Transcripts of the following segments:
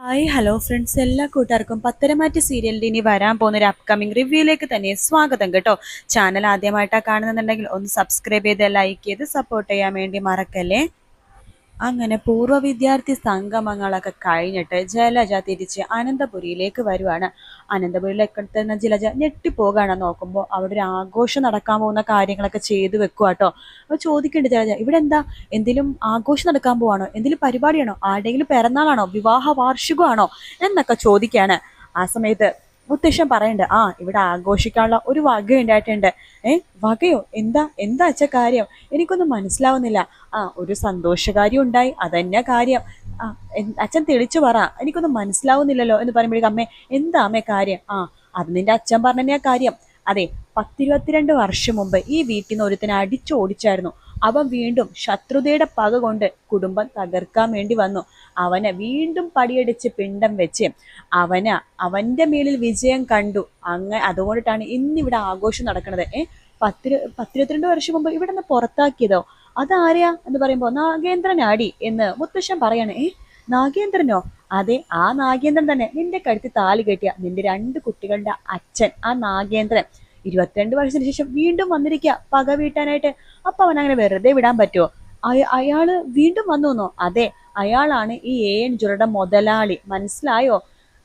Hi hello friends, എല്ലാ കൂട്ടുകാർക്കും പത്തരമാറ്റ് സീരിയലിൻ്റെ ഇനി വരാൻ പോകുന്ന ഒരു അപ്കമിങ് റിവ്യൂയിലേക്ക് തന്നെ സ്വാഗതം കേട്ടോ. ചാനൽ ആദ്യമായിട്ടാണ് കാണുന്നുണ്ടെങ്കിൽ ഒന്ന് സബ്സ്ക്രൈബ് ചെയ്ത് ലൈക്ക് ചെയ്ത് സപ്പോർട്ട് ചെയ്യാൻ വേണ്ടി മറക്കല്ലേ. അങ്ങനെ പൂർവ്വ വിദ്യാർത്ഥി സംഗമങ്ങളൊക്കെ കഴിഞ്ഞിട്ട് ജലജ തിരിച്ച് അനന്തപുരിയിലേക്ക് വരുവാണ്. അനന്തപുരിയിലേക്ക് തന്നെ ജലജ ഞെട്ടിപ്പോകാണ്. നോക്കുമ്പോൾ അവിടെ ഒരു ആഘോഷം നടക്കാൻ പോകുന്ന കാര്യങ്ങളൊക്കെ ചെയ്തു വെക്കുക കേട്ടോ. അപ്പോൾ ചോദിക്കുന്നുണ്ട് ജലജ, ഇവിടെ എന്താ, എന്തെങ്കിലും ആഘോഷം നടക്കാൻ പോവാണോ, എന്തെങ്കിലും പരിപാടിയാണോ, ആരുടെയെങ്കിലും പിറന്നാളാണോ, വിവാഹ വാർഷികമാണോ എന്നൊക്കെ ചോദിക്കുകയാണ്. ആ സമയത്ത് മുത്തശ്ശൻ പറയുന്നുണ്ട്, ഇവിടെ ആഘോഷിക്കാനുള്ള ഒരു വക ഉണ്ടായിട്ടുണ്ട്. വകയോ, എന്താ എന്താ അച്ഛ കാര്യം, എനിക്കൊന്നും മനസ്സിലാവുന്നില്ല. ഒരു സന്തോഷകാര്യം ഉണ്ടായി, അതന്നെ കാര്യം. ആ അച്ഛൻ തെളിച്ചു പറ, എനിക്കൊന്നും മനസ്സിലാവുന്നില്ലല്ലോ എന്ന് പറയുമ്പോഴേക്കും അമ്മേ, എന്താ അമ്മേ കാര്യം? അത് നിന്റെ അച്ഛൻ പറഞ്ഞ കാര്യം. അതെ, 10-22 വർഷം മുമ്പ് ഈ വീട്ടിൽ നിന്ന് ഒരുത്തനെ അടിച്ചോടിച്ചായിരുന്നു. അവൻ വീണ്ടും ശത്രുതയുടെ പക കൊണ്ട് കുടുംബം തകർക്കാൻ വേണ്ടി വന്നു. അവനെ വീണ്ടും പടിയടിച്ച് പിണ്ടം വെച്ച് അവന്റെ മേലിൽ വിജയം കണ്ടു. അതുകൊണ്ടിട്ടാണ് ഇന്നിവിടെ ആഘോഷം നടക്കുന്നത്. 10-22 വർഷം മുമ്പ് ഇവിടെ നിന്ന് പുറത്താക്കിയതോ, അതാരെയാ എന്ന് പറയുമ്പോൾ നാഗേന്ദ്രനാടി എന്ന് മുത്തശ്ശൻ പറയാണ്. നാഗേന്ദ്രനോ? അതെ, ആ നാഗേന്ദ്രൻ തന്നെ, നിന്റെ കഴുത്തിൽ താലി കെട്ടിയ നിന്റെ 2 കുട്ടികളുടെ അച്ഛൻ, ആ നാഗേന്ദ്രൻ 22 വർഷത്തിന് ശേഷം വീണ്ടും വന്നിരിക്കുക പക വീട്ടാനായിട്ട്. അപ്പൊ അവൻ അങ്ങനെ വെറുതെ വിടാൻ പറ്റുമോ? അയാള് വീണ്ടും വന്നു. അതെ, അയാളാണ് ഈ AN ജ്വല്ലറിയുടെ മുതലാളി, മനസ്സിലായോ?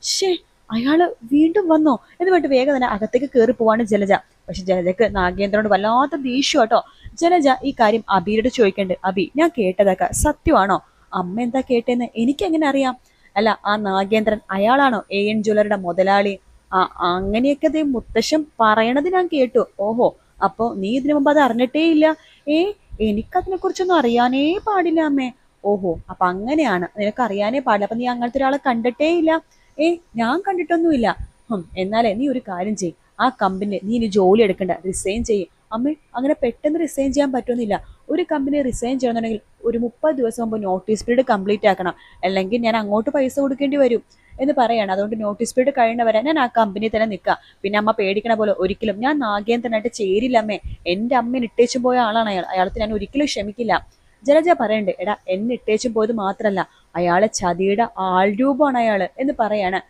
ഷേ, അയാള് വീണ്ടും വന്നോ എന്ന് പറഞ്ഞിട്ട് വേഗം തന്നെ അകത്തേക്ക് കയറി പോവാണ് ജലജ. പക്ഷെ ജലജക്ക് നാഗേന്ദ്രനോട് വല്ലാത്ത ദേഷ്യം കേട്ടോ. ജലജ ഈ കാര്യം അബിയോട് ചോദിക്കണ്ട്. അബി, ഞാൻ കേട്ടതൊക്കെ സത്യമാണോ? അമ്മ എന്താ കേട്ടേന്ന് എനിക്ക് എങ്ങനെ അറിയാം? അല്ല, ആ നാഗേന്ദ്രൻ അയാളാണോ AN ജ്വല്ലറിയുടെ മുതലാളി? അങ്ങനെയൊക്കെ ദേ മുത്തശ്ശൻ പറയണത് ഞാൻ കേട്ടു. ഓഹോ, അപ്പൊ നീ ഇതിനു മുമ്പ് അത് അറിഞ്ഞിട്ടേ ഇല്ല? എനിക്കതിനെ കുറിച്ചൊന്നും അറിയാനേ പാടില്ല അമ്മേ. ഓഹോ, അപ്പൊ അങ്ങനെയാണ്, നിനക്ക് അറിയാനേ പാടില്ല. അപ്പൊ നീ അങ്ങനത്തെ ഒരാളെ കണ്ടിട്ടേ ഇല്ല? ഞാൻ കണ്ടിട്ടൊന്നുമില്ല. എന്നാലേ നീ ഒരു കാര്യം ചെയ്യ്, ആ കമ്പനി നീ ഇനി ജോലി എടുക്കണ്ട, റിസൈൻ ചെയ്യ്. അമ്മേ, അങ്ങനെ പെട്ടെന്ന് റിസൈൻ ചെയ്യാൻ പറ്റുന്നില്ല. ഒരു കമ്പനി റിസൈൻ ചെയ്യണമെന്നുണ്ടെങ്കിൽ ഒരു 30 ദിവസം മുമ്പ് നോട്ടീസ് പീരീഡ് കംപ്ലീറ്റ് ആക്കണം, അല്ലെങ്കിൽ ഞാൻ അങ്ങോട്ട് പൈസ കൊടുക്കേണ്ടി വരും എന്ന് പറയാണ്. അതുകൊണ്ട് നോട്ടീസ് പീരീഡ് കഴിയുന്നവരെ ഞാൻ ആ കമ്പനി തന്നെ നിൽക്കാം. പിന്നെ അമ്മ പേടിക്കണ പോലെ ഒരിക്കലും ഞാൻ നാഗേന്ദ്രനായിട്ട് ചേരില്ല അമ്മേ. എൻ്റെ അമ്മേനെ ഇട്ടേച്ചും പോയ ആളാണ് അയാളത്തെ ഞാൻ ഒരിക്കലും ക്ഷമിക്കില്ല. ജലജ പറയണ്ട്, എടാ, എന്നെ ഇട്ടേച്ചും പോയത് മാത്രല്ല, അയാളെ ചതിയുടെ ആൾരൂപമാണ് അയാള് എന്ന് പറയാണ്.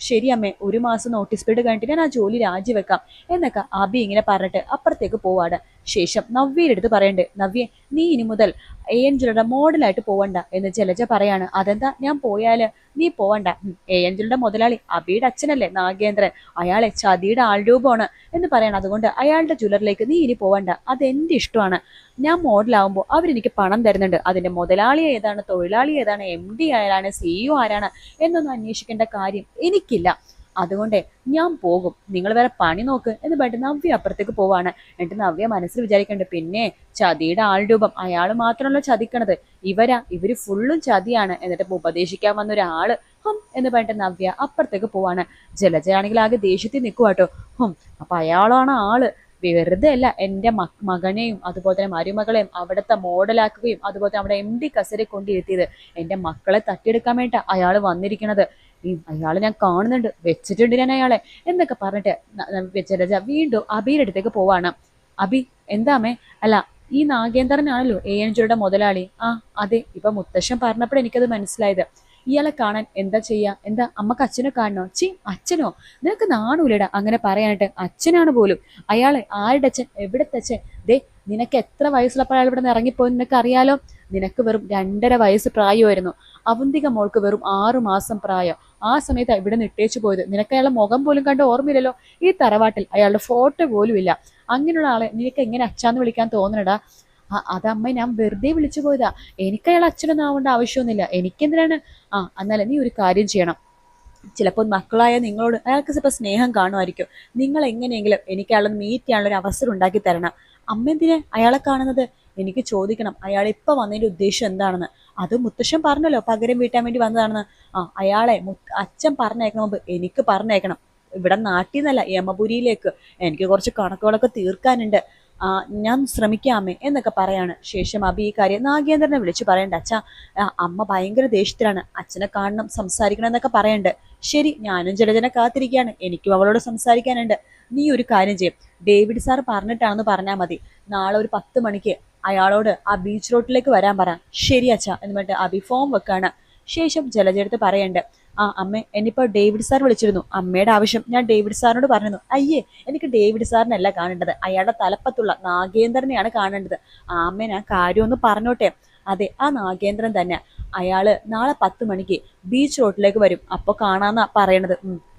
ശരി അമ്മേ, 1 മാസം നോട്ടീസ് പീരീഡ് കഴിഞ്ഞിട്ട് ഞാൻ ആ ജോലി രാജിവെക്കാം എന്നൊക്കെ അബി ഇങ്ങനെ പറഞ്ഞിട്ട് അപ്പുറത്തേക്ക് പോവാണ്. ശേഷം നവ്യയുടെ അടുത്ത് പറയണ്ട്, നവ്യെ, നീ ഇനി മുതൽ AN ജ്വല്ലറിയുടെ മോഡലായിട്ട് പോവണ്ട എന്ന് ജലജ പറയാണ്. അതെന്താ, ഞാൻ പോയാല്? നീ പോവണ്ട. AN ജ്വല്ലറിയുടെ മുതലാളി അബിയുടെ അച്ഛനല്ലേ നാഗേന്ദ്രൻ, അയാളെ ചതിയുടെ ആൾരൂപമാണ് എന്ന് പറയണം. അതുകൊണ്ട് അയാളുടെ ജ്വല്ലറിലേക്ക് നീ ഇനി പോവണ്ട, അതെന്റെ ഇഷ്ടമാണ്. ഞാൻ മോഡലാവുമ്പോൾ അവരെനിക്ക് പണം തരുന്നുണ്ട്. അതിന്റെ മുതലാളി ഏതാണ്, തൊഴിലാളി ഏതാണ്, MD ആരാണ്, CEO ആരാണ് എന്നൊന്നും അന്വേഷിക്കേണ്ട കാര്യം എനിക്കില്ല. അതുകൊണ്ട് ഞാൻ പോകും, നിങ്ങൾ വേറെ പണി നോക്ക് എന്ന് പറഞ്ഞിട്ട് നവ്യ അപ്പുറത്തേക്ക് പോവാണ്. എന്നിട്ട് നവ്യ മനസ്സിൽ വിചാരിക്കണ്ട്, പിന്നെ ചതിയുടെ ആൾരൂപം അയാൾ മാത്രമല്ല ചതിക്കണത്, ഇവര് ഫുള്ളും ചതിയാണ്. എന്നിട്ട് ഉപദേശിക്കാൻ വന്ന ഒരാള് എന്ന് പറഞ്ഞിട്ട് നവ്യ അപ്പുറത്തേക്ക് പോവാണ്. ജലജയാണെങ്കിൽ ആകെ ദേഷ്യത്തിൽ നിൽക്കുവാട്ടോ. അപ്പൊ അയാളാണ് ആള്. വെറുതെ അല്ല എൻ്റെ മകനെയും അതുപോലെ തന്നെ മരുമകളെയും അവിടുത്തെ മോഡലാക്കുകയും അതുപോലെ തന്നെ അവിടെ MD കസേരയെ കൊണ്ടിരുത്തിയത്. എൻ്റെ മക്കളെ തട്ടിയെടുക്കാൻ വേണ്ട അയാൾ വന്നിരിക്കണത്. അയാളെ ഞാൻ കാണുന്നുണ്ട്, വെച്ചിട്ടുണ്ട് ഞാൻ അയാളെ എന്നൊക്കെ പറഞ്ഞിട്ട് ജലജ വീണ്ടും അബിയുടെ അടുത്തേക്ക് പോവാണ്. അബി, എന്താമേ? അല്ല, ഈ നാഗേന്ദ്രനാണല്ലോ AN ജ്വല്ലറിയുടെ മുതലാളി. അതെ, ഇപ്പൊ മുത്തശ്ശൻ പറഞ്ഞപ്പോൾ എനിക്കത് മനസ്സിലായത്. ഇയാളെ കാണാൻ എന്താ ചെയ്യാ? എന്താ, അമ്മക്ക് അച്ഛനെ കാണണോ? അച്ഛനോ? നിനക്ക് നാണൂലടാ അങ്ങനെ പറയാനായിട്ട്. അച്ഛനാണ് പോലും. അയാളെ ആരുടെ അച്ഛൻ, എവിടത്തെ അച്ഛൻ? ദേ, നിനക്ക് എത്ര വയസ്സുള്ളപ്പോൾ അയാൾ ഇവിടെ നിന്ന് ഇറങ്ങിപ്പോയി നിനക്ക് അറിയാലോ. നിനക്ക് വെറും 2.5 വയസ്സ് പ്രായമായിരുന്നു. അവന്തിക മോൾക്ക് വെറും 6 മാസം പ്രായം. ആ സമയത്ത് ഇവിടെ നിന്ന് ഇട്ടേച്ചു പോയത്. നിനക്ക് അയാളുടെ മുഖം പോലും കണ്ട് ഓർമ്മയില്ലല്ലോ. ഈ തറവാട്ടിൽ അയാളുടെ ഫോട്ടോ പോലും ഇല്ല. അങ്ങനെയുള്ള ആളെ നിനക്ക് എങ്ങനെ അച്ഛാന്ന് വിളിക്കാൻ തോന്നണടാ? അതമ്മ, ഞാൻ വെറുതെ വിളിച്ചു പോയതാ. എനിക്ക് അയാൾ അച്ഛനൊന്നും ആവേണ്ട ആവശ്യമൊന്നുമില്ല. എനിക്കെന്തിനാണ്? എന്നാലും നീ ഒരു കാര്യം ചെയ്യണം. ചിലപ്പോൾ മക്കളായ നിങ്ങളോട് അയാൾക്ക് ചിലപ്പോൾ സ്നേഹം കാണുമായിരിക്കും. നിങ്ങൾ എങ്ങനെയെങ്കിലും എനിക്ക് അയാളെ മീറ്റ് ചെയ്യാനുള്ള ഒരു അവസരം ഉണ്ടാക്കി തരണം. അമ്മ എന്തിനെ അയാളെ കാണുന്നത്? എനിക്ക് ചോദിക്കണം, അയാൾ ഇപ്പൊ വന്നതിന്റെ ഉദ്ദേശം എന്താണെന്ന്. അത് മുത്തശ്ശൻ പറഞ്ഞല്ലോ, പകരം വീട്ടാൻ വേണ്ടി വന്നതാണെന്ന്. അയാളെ അച്ഛൻ പറഞ്ഞയക്കണം മുമ്പ് എനിക്ക് പറഞ്ഞയക്കണം. ഇവിടെ നാട്ടിൽ നിന്നല്ല, യമപുരിയിലേക്ക്. എനിക്ക് കുറച്ച് കണക്കുകളൊക്കെ തീർക്കാനുണ്ട്. ഞാൻ ശ്രമിക്കാമേ എന്നൊക്കെ പറയാണ്. ശേഷം അബി ഈ കാര്യം നാഗേന്ദ്രനെ വിളിച്ചു പറയണ്ട. അച്ഛാ, അമ്മ ഭയങ്കര ദേഷ്യത്തിലാണ്, അച്ഛനെ കാണണം, സംസാരിക്കണം എന്നൊക്കെ പറയണ്ട്. ശരി, ഞാനും ജലജനെ കാത്തിരിക്കുകയാണ്, എനിക്കും അവളോട് സംസാരിക്കാനുണ്ട്. നീ ഒരു കാര്യം ചെയ്യും, ഡേവിഡ് സാർ പറഞ്ഞിട്ടാണെന്ന് പറഞ്ഞാൽ മതി. നാളെ ഒരു 10 മണിക്ക് അയാളോട് ആ ബീച്ച് റോഡിലേക്ക് വരാൻ പറ. ശരി അച്ഛാ എന്ന് പറഞ്ഞിട്ട് അബി ഫോം വെക്കാണ്. ശേഷം ജലജയെടുത്ത് പറയണ്ട്, ആ അമ്മ എന്നിപ്പോ ഡേവിഡ് സാർ വിളിച്ചിരുന്നു. അമ്മയുടെ ആവശ്യം ഞാൻ ഡേവിഡ് സാറിനോട് പറഞ്ഞിരുന്നു. അയ്യേ, എനിക്ക് ഡേവിഡ് സാറിനല്ല കാണേണ്ടത്, അയാളുടെ തലപ്പത്തുള്ള നാഗേന്ദ്രനെയാണ് കാണേണ്ടത്. ആ അമ്മ, ഞാൻ കാര്യം ഒന്ന് പറഞ്ഞോട്ടെ. അതെ, ആ നാഗേന്ദ്രൻ തന്നെ. അയാള് നാളെ 10 മണിക്ക് ബീച്ച് റോഡിലേക്ക് വരും, അപ്പൊ കാണാന്നാ പറയണത്.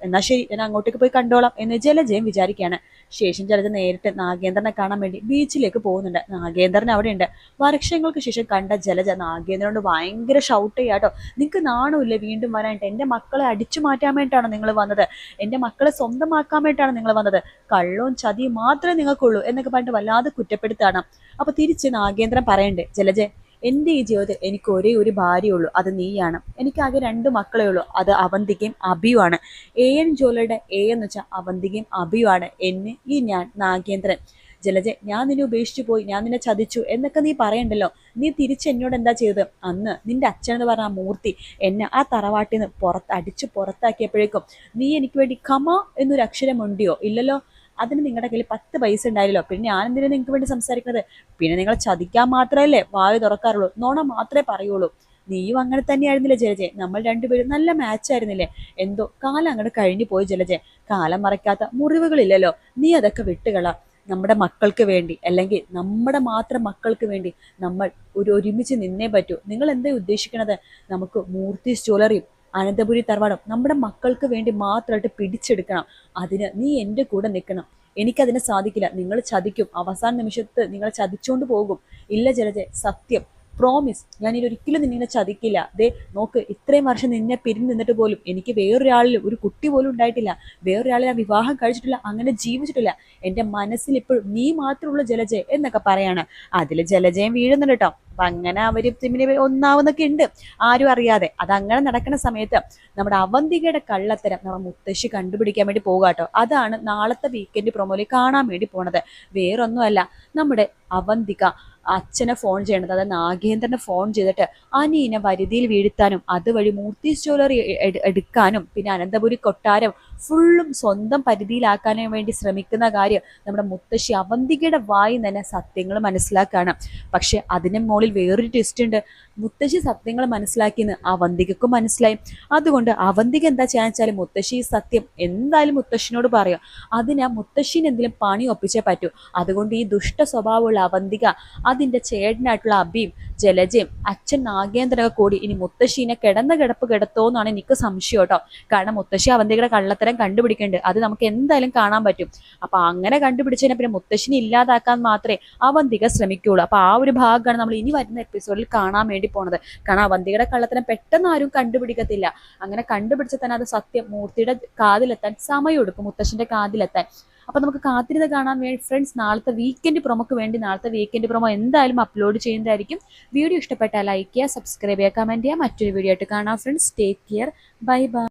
എന്നാ ശരി, ഞാൻ അങ്ങോട്ടേക്ക് പോയി കണ്ടോളാം എന്ന് ജലജയും വിചാരിക്കുകയാണ്. ശേഷം ജലജ നേരിട്ട് നാഗേന്ദ്രനെ കാണാൻ വേണ്ടി ബീച്ചിലേക്ക് പോകുന്നുണ്ട്. നാഗേന്ദ്രൻ അവിടെ ഉണ്ട്. വർഷങ്ങൾക്ക് ശേഷം കണ്ട ജലജ നാഗേന്ദ്രനോട് ഭയങ്കര ഷൗട്ട് ചെയ്യാട്ടോ. നിങ്ങൾക്ക് നാണമില്ലേ വീണ്ടും വരാനായിട്ട്? എൻ്റെ മക്കളെ അടിച്ചു മാറ്റാൻ വേണ്ടിയിട്ടാണ് നിങ്ങൾ വന്നത്, എൻ്റെ മക്കളെ സ്വന്തമാക്കാൻ വേണ്ടിയിട്ടാണ് നിങ്ങൾ വന്നത്, കള്ളവും ചതിയും മാത്രമേ നിങ്ങൾക്കുള്ളൂ എന്നൊക്കെ പറഞ്ഞിട്ട് വല്ലാതെ കുറ്റപ്പെടുത്താണ്. അപ്പൊ തിരിച്ച് നാഗേന്ദ്രൻ പറയണ്ട്, ജലജ, എൻ്റെ ഈ ജീവിതത്തിൽ എനിക്ക് ഒരേ ഒരു ഭാര്യയുള്ളൂ, അത് നീയാണ്. എനിക്കാകെ 2 മക്കളേ ഉള്ളൂ, അത് അവന്തികയും അഭിയുമാണ്. AN ജ്വല്ലറിയുടെ A എന്ന് വെച്ചാൽ അവന്തികയും അഭിയുമാണ്. ഞാൻ നാഗേന്ദ്രൻ. ജലജ, ഞാൻ നിന്നെ ഉപേക്ഷിച്ചു പോയി, ഞാൻ നിന്നെ ചതിച്ചു എന്നൊക്കെ നീ പറയണ്ടല്ലോ. നീ തിരിച്ച് എന്നോട് എന്താ ചെയ്തത്? അന്ന് നിന്റെ അച്ഛൻ എന്ന് പറഞ്ഞ ആ മൂർത്തി എന്നെ ആ തറവാട്ടിൽ നിന്ന് അടിച്ചു പുറത്താക്കിയപ്പോഴേക്കും നീ എനിക്ക് വേണ്ടി ഖമ എന്നൊരു അക്ഷരം ഉണ്ടിയോ? ഇല്ലല്ലോ. അതിന് നിങ്ങളുടെ കയ്യിൽ 10 പൈസ ഉണ്ടായില്ലോ. പിന്നെ ഞാൻ എന്തിനാ നിങ്ങൾക്ക് വേണ്ടി സംസാരിക്കുന്നത്? പിന്നെ നിങ്ങൾ ചതിക്കാൻ മാത്രമല്ലേ വായു തുറക്കാറുള്ളൂ, നോണ മാത്രമേ പറയുള്ളൂ. നീയും അങ്ങനെ തന്നെയായിരുന്നില്ലേ ജലജെ? നമ്മൾ രണ്ടുപേരും നല്ല മാച്ച് ആയിരുന്നില്ലേ? എന്തോ കാലം അങ്ങോട്ട് കഴിഞ്ഞു പോയി ജലജെ. കാലം മറക്കാത്ത മുറിവുകളില്ലല്ലോ. നീ അതൊക്കെ വിട്ടുകള. നമ്മുടെ മക്കൾക്ക് വേണ്ടി, അല്ലെങ്കിൽ നമ്മുടെ മാത്രം മക്കൾക്ക് വേണ്ടി നമ്മൾ ഒരുമിച്ച് നിന്നേ പറ്റൂ. നിങ്ങൾ എന്താ ഉദ്ദേശിക്കണത്? നമുക്ക് മൂർത്തി ജ്വല്ലറിയും അനന്തപുരി തറവാടും നമ്മുടെ മക്കൾക്ക് വേണ്ടി മാത്രമായിട്ട് പിടിച്ചെടുക്കണം. അതിന് നീ എൻ്റെ കൂടെ നിൽക്കണം. എനിക്കതിന് സാധിക്കില്ല. നിങ്ങൾ ചതിക്കും, അവസാന നിമിഷത്ത് നിങ്ങൾ ചതിച്ചുകൊണ്ട് പോകും. ഇല്ല ജലജെ, സത്യം, പ്രോമിസ്, ഞാൻ ഇനി ഒരിക്കലും നിന്നെ ചതിക്കില്ല. ദേ നോക്ക്, ഇത്രയും വർഷം നിന്നെ പിരിഞ്ഞു നിന്നിട്ട് പോലും എനിക്ക് വേറൊരാളിൽ ഒരു കുട്ടി പോലും ഉണ്ടായിട്ടില്ല, വേറൊരാളെ ഞാൻ വിവാഹം കഴിച്ചിട്ടില്ല, അങ്ങനെ ജീവിച്ചിട്ടില്ല. എൻ്റെ മനസ്സിൽ ഇപ്പോഴും നീ മാത്രമുള്ള ജലജ എന്നൊക്കെ പറയാണ്. അതിൽ ജലജയും വീഴുന്നുണ്ട് കേട്ടോ. അപ്പൊ അങ്ങനെ അവര് തമ്മിൽ ഒന്നാവുന്നൊക്കെ ഉണ്ട്, ആരും അറിയാതെ. അതങ്ങനെ നടക്കുന്ന സമയത്ത് നമ്മുടെ അവന്തികയുടെ കള്ളത്തരം നമ്മുടെ മുത്തശ്ശി കണ്ടുപിടിക്കാൻ വേണ്ടി പോകാട്ടോ. അതാണ് നാളത്തെ വീക്കെൻഡ് പ്രൊമോയിൽ കാണാൻ വേണ്ടി പോണത്. വേറൊന്നുമല്ല, നമ്മുടെ അവന്തിക അച്ഛനെ ഫോൺ ചെയ്യണത്, അതായത് നാഗേന്ദ്രനെ ഫോൺ ചെയ്തിട്ട് അനീനെ വരുതിയിൽ വീഴ്ത്താനും അതുവഴി മൂർത്തീസ് ജ്വല്ലറി എടുക്കാനും പിന്നെ അനന്തപുരി കൊട്ടാരം ഫുള്ളും സ്വന്തം പരിധിയിലാക്കാനും വേണ്ടി ശ്രമിക്കുന്ന കാര്യം നമ്മുടെ മുത്തശ്ശി അവന്തികയുടെ വായി തന്നെ സത്യങ്ങൾ മനസ്സിലാക്കാണ്. പക്ഷെ അതിന് മുകളിൽ വേറൊരു ട്വിസ്റ്റ് ഉണ്ട്. മുത്തശ്ശി സത്യങ്ങൾ മനസ്സിലാക്കിയെന്ന് അവന്തികക്കും മനസ്സിലായി. അതുകൊണ്ട് അവന്തിക എന്താ ചെയ്യാന്ന് വെച്ചാൽ മുത്തശ്ശി സത്യം എന്തായാലും മുത്തശ്ശിനോട് പറയും. അതിന് മുത്തശ്ശിന് എന്തെങ്കിലും പണി ഒപ്പിച്ചേ പറ്റൂ. അതുകൊണ്ട് ഈ ദുഷ്ട സ്വഭാവമുള്ള അവന്തിക അതിൻ്റെ ചേട്ടനായിട്ടുള്ള അബിയും ജലജയും അച്ഛൻ നാഗേന്ദ്രനൊക്കെ കൂടി ഇനി മുത്തശ്ശീനെ കിടന്ന കിടപ്പ് കിടത്തോന്നാണ് എനിക്ക് സംശയം കേട്ടോ. കാരണം മുത്തശ്ശി അവന്തികയുടെ കള്ളത്തരം കണ്ടുപിടിക്കുന്നുണ്ട്, അത് നമുക്ക് എന്തായാലും കാണാൻ പറ്റും. അപ്പൊ അങ്ങനെ കണ്ടുപിടിച്ചതിനെ പിന്നെ മുത്തശ്ശിനെ ഇല്ലാതാക്കാൻ മാത്രമേ അവന്തിക ശ്രമിക്കുകയുള്ളൂ. അപ്പൊ ആ ഒരു ഭാഗമാണ് നമ്മൾ ഇനി വരുന്ന എപ്പിസോഡിൽ കാണാൻ വേണ്ടി പോണത്. കാരണം അവന്തികയുടെ കള്ളത്തരം പെട്ടെന്ന് ആരും കണ്ടുപിടിക്കത്തില്ല. അങ്ങനെ കണ്ടുപിടിച്ചാൽ തന്നെ അത് സത്യം മൂർത്തിയുടെ കാതിലെത്താൻ സമയം എടുക്കും, മുത്തശ്ശിന്റെ കാതിലെത്താൻ. അപ്പൊ നമുക്ക് കാത്തിരുന്ന് കാണാൻ വേണ്ടി ഫ്രണ്ട്സ്, നാളത്തെ വീക്കെൻഡ് പ്രൊമോക്ക് വേണ്ടി നാളത്തെ വീക്കെൻഡ് പ്രൊമോ എന്തായാലും അപ്ലോഡ് ചെയ്യുന്നതായിരിക്കും. വീഡിയോ ഇഷ്ടപ്പെട്ടാൽ ലൈക്ക് ചെയ്യുക, സബ്സ്ക്രൈബ് ചെയ്യുക, കമന്റ് ചെയ്യുക. മറ്റൊരു വീഡിയോ ആയിട്ട് കാണാം friends. Take care, bye bye.